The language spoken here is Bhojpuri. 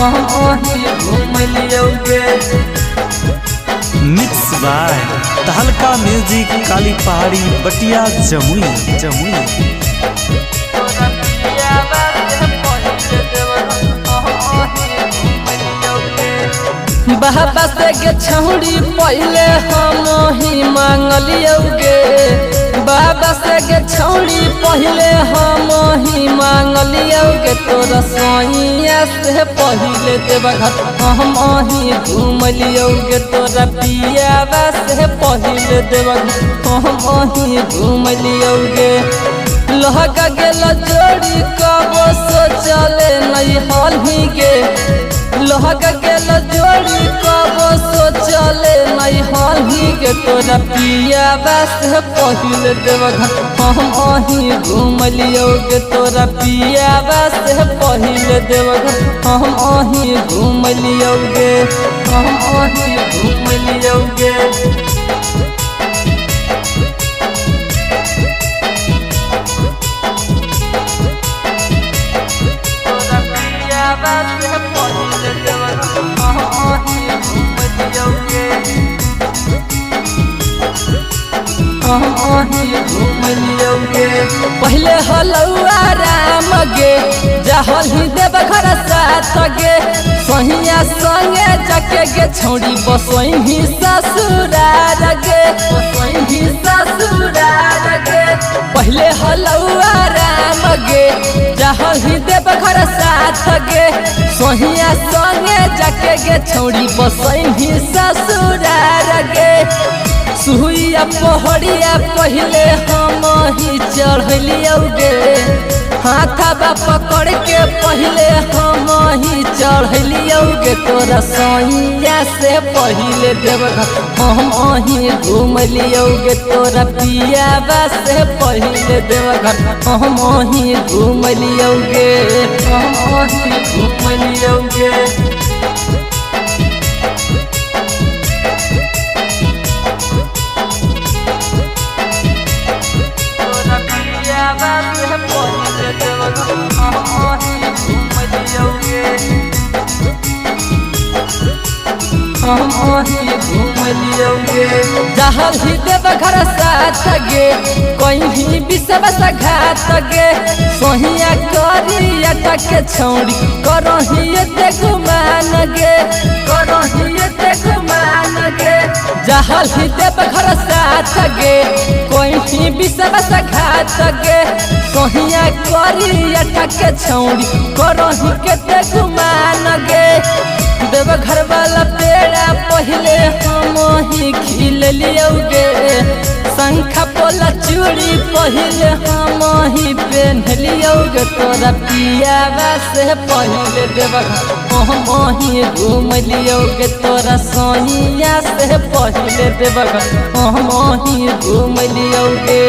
घूम लियोगे। मिक्स बाय तहलका म्यूजिक काली पहाड़ी बटिया जमुई जमुई। बाबा से गे छौड़ी पहले हम ही मांगलियोगे। बाबा से गे छौड़ी पहले हम ही मांगलियोगे। तोरा सोइया से पहले देवघर हम ही घूम लियोगे। तोरा पियावा से पहले देवघर हम ही घूम लियोगे। लहका गेल जोड़ी कब सोचले नहीं हाल ही गे। लहका गेल जोड़ी कब सोचले नहीं हाल ही गे। तोरा पियावा से पहले देवघर हम ही घूम लियोगे। तोरा पियावा से पहले देवघर हम ही घूम लियोगे। हम ही घूम लियोगे। पहले हलुआ राम गे जहल ही देवघर साथ गे। सहिया संगे जाके गे छौड़ी बसोई ही ससुरार गे। बसोई ही ससुरार गे। पहले हलुआ राम गे जहल ही देवघर साथ गे। सहिया संगे जाके गे छौड़ी बसोई ही ससुरार गे। सुइया पहड़िया पहले हम ही चढ़लियोगे। हाथवा पकड़ के पहले हम ही चढ़लियोगे। तोरा सोइया से पहले देवघर हम ही घूम लियोगे। तोरा पियावा से पहले देवघर हम ही घूम लियोगे। हम ही घूम लियोगे। जहल ही देवघर साथ गे कहीं विश्वास घात गे। सोहिया करी अटक छौड़ी करही ते गुमान गे। करही ते गुमान गे। जहल ही देवघर साथ गे कहीं विश्वास घात गे। सोहिया करी अटक छौड़ी करही ते गुमान गे। देवघर वाला पेड़ा पहले हम ही खिल लियोगे। शंखा पोला चूड़ी पहले हम ही पहन लियोगे। तोरा पियावा से पहले देवघर हम ही घूम लियोगे। तोरा सोइया से पहले देवघर हम ही घूम लियोगे।